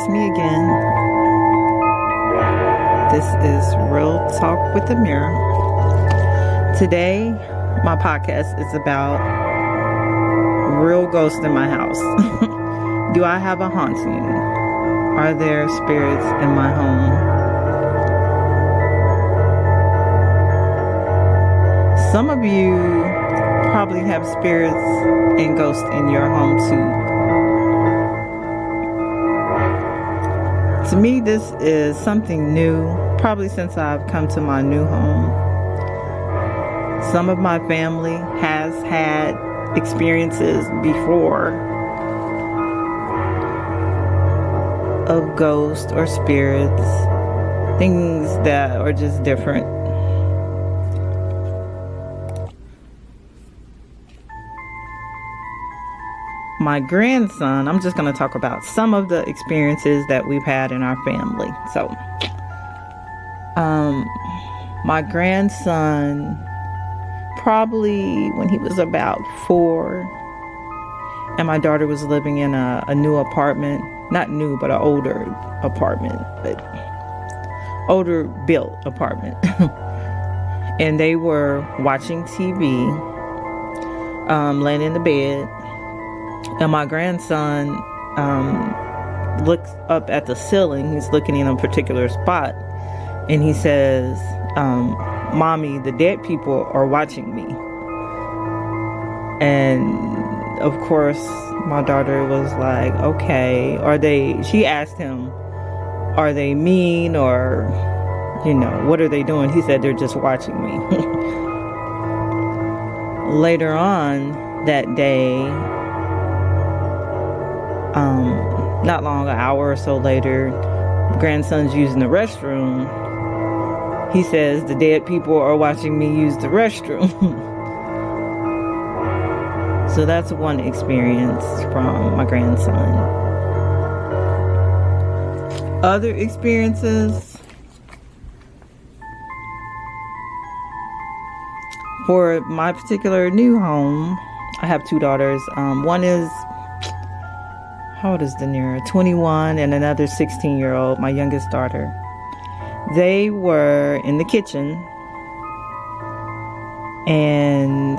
it's me again. This is Real Talk with the Mirror. Today, my podcast is about real ghosts in my house. Do I have a haunting? Are there spirits in my home? Some of you probably have spirits and ghosts in your home too. To me, this is something new, probably since I've come to my new home. Some of my family has had experiences before of ghosts or spirits, things that are just different. My grandson, I'm just going to talk about some of the experiences that we've had in our family. So, my grandson, probably when he was about 4, and my daughter was living in a new apartment, not new, but an older apartment, but older built apartment. And they were watching TV, laying in the bed. And my grandson looks up at the ceiling. He's looking in a particular spot. And he says, Mommy, the dead people are watching me. And of course, my daughter was like, okay. She asked him, are they mean or, what are they doing? He said, they're just watching me. Later on that day, not long, an hour or so later, grandson's using the restroom. He says, the dead people are watching me use the restroom. So that's one experience from my grandson. Other experiences for my particular new home, I have 2 daughters. One is, how old is Danira? 21, and another 16-year-old, my youngest daughter. They were in the kitchen, and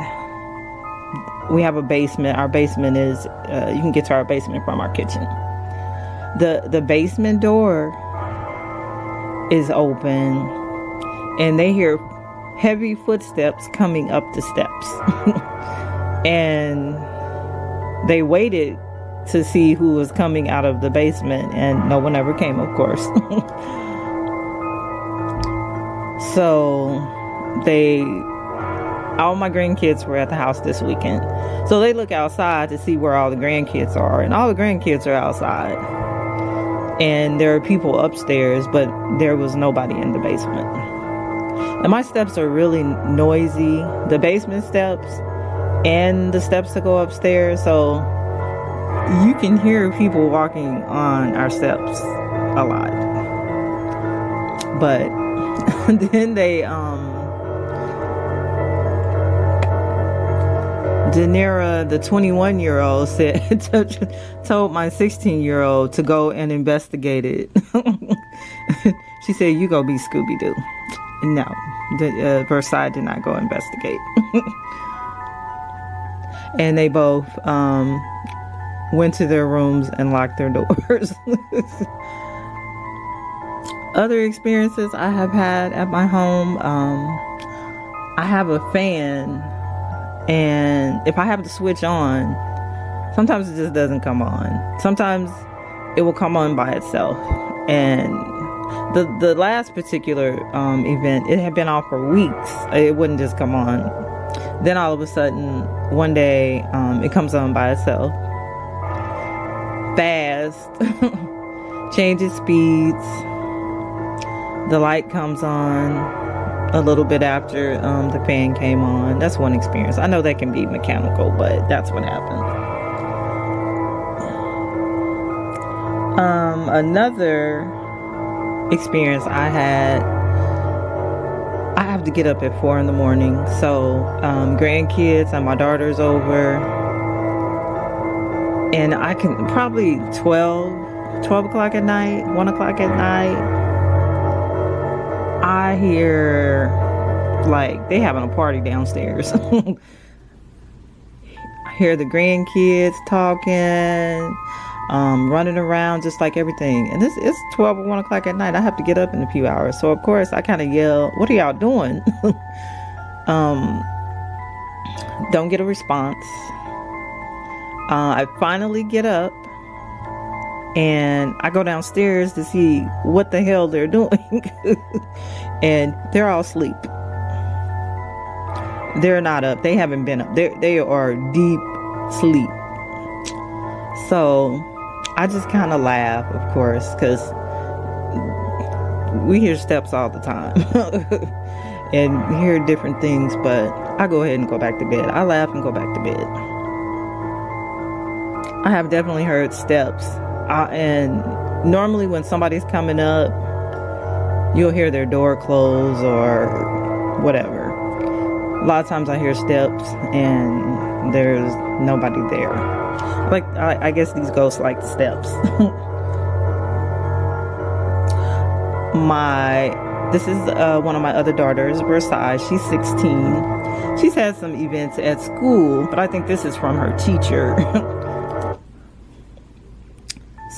we have a basement. Our basement is, you can get to our basement from our kitchen. The basement door is open, and they hear heavy footsteps coming up the steps. And they waited to see who was coming out of the basement, and no one ever came, of course. So all my grandkids were at the house this weekend. So they look outside to see where all the grandkids are, and all the grandkids are outside. And there are people upstairs, but there was nobody in the basement. And my steps are really noisy, the basement steps and the steps to go upstairs. So you can hear people walking on our steps a lot. But then Danira, the 21-year-old, told my 16-year-old to go and investigate it. She said, you go be Scooby-Doo. No, Versailles did not go investigate. And they both went to their rooms and locked their doors. Other experiences I have had at my home, I have a fan, and if I have the switch on, sometimes it just doesn't come on. Sometimes it will come on by itself. And the last particular event, it had been off for weeks. It wouldn't just come on. Then all of a sudden, one day, it comes on by itself. Fast. Changes speeds. The light comes on a little bit after the fan came on. That's one experience. I know that can be mechanical, but that's what happened. Another experience I had, I have to get up at 4 in the morning. So grandkids and my daughter's over, and I can probably 12 12 o'clock at night, 1 o'clock at night, I hear like they having a party downstairs. I hear the grandkids talking, running around, just like everything. And it's 12 or 1 o'clock at night. I have to get up in a few hours. So of course I kind of yell, "What are y'all doing?" Don't get a response. I finally get up and I go downstairs to see what the hell they're doing. And they're all asleep. They're not up. They haven't been up. They are deep sleep. So I just kind of laugh, of course, because we hear steps all the time. And hear different things, but I go ahead and go back to bed. I laugh and go back to bed. I have definitely heard steps. And normally when somebody's coming up, you'll hear their door close or whatever. A lot of times I hear steps and there's nobody there. Like, I guess these ghosts like the steps. This is one of my other daughters, Versailles. She's 16. She's had some events at school, but I think this is from her teacher.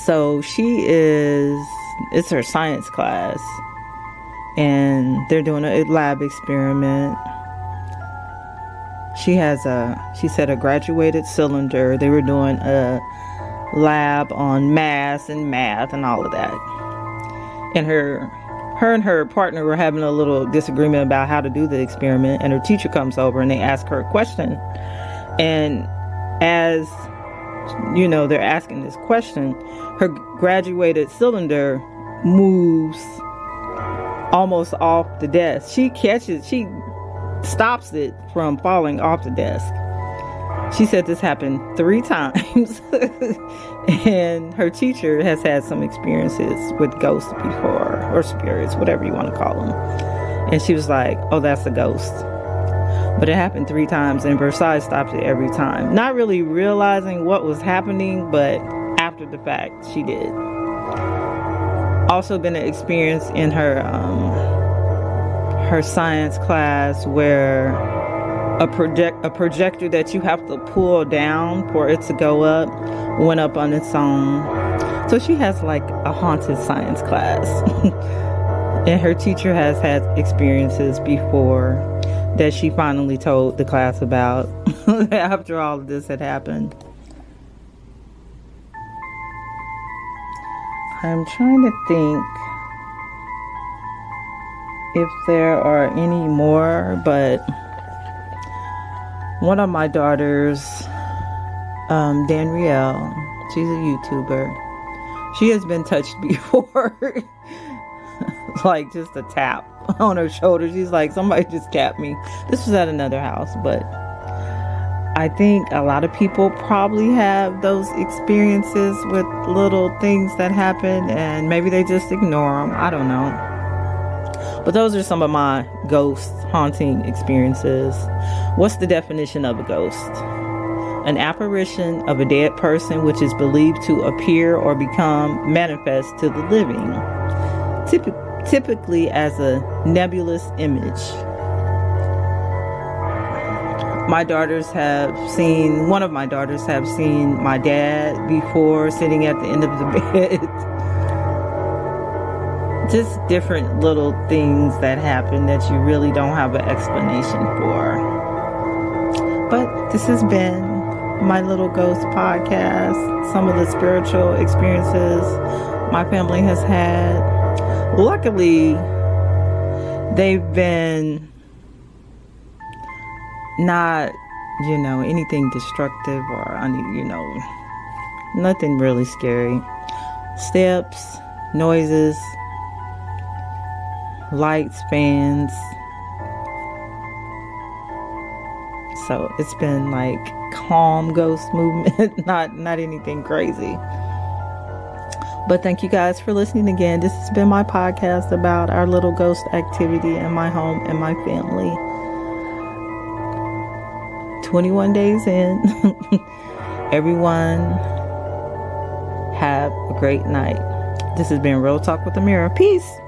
So it's her science class, and they're doing a lab experiment. She said a graduated cylinder. They were doing a lab on mass and math and all of that. And her and her partner were having a little disagreement about how to do the experiment, and her teacher comes over and they ask her a question. And as you know, they're asking this question, her graduated cylinder moves almost off the desk. She stops it from falling off the desk. She said this happened 3 times. And her teacher has had some experiences with ghosts before, or spirits, whatever you want to call them. And she was like, "Oh, that's a ghost." But it happened 3 times, and Versailles stopped it every time. Not really realizing what was happening, but after the fact, she did. Also been an experience in her science class where a projector that you have to pull down for it to go up went up on its own. So she has like a haunted science class. And her teacher has had experiences before that she finally told the class about after all of this had happened. I'm trying to think if there are any more, but one of my daughters, Danielle, she's a YouTuber. She has been touched before. Like just a tap on her shoulder. She's like, somebody just tapped me. This was at another house, but I think a lot of people probably have those experiences with little things that happen, and maybe they just ignore them. I don't know. But those are some of my ghost haunting experiences. What's the definition of a ghost? An apparition of a dead person which is believed to appear or become manifest to the living, typically as a nebulous image. One of my daughters have seen my dad before sitting at the end of the bed. Just different little things that happen that you really don't have an explanation for. But this has been my little ghost podcast. Some of the spiritual experiences my family has had. Luckily, they've been not, anything destructive or, nothing really scary. Steps, noises, lights, fans. So it's been like calm ghost movement, not anything crazy. But thank you guys for listening again. This has been my podcast about our little ghost activity in my home and my family. 21 days in. Everyone have have a great night. This has been Real Talk with Amira. Peace.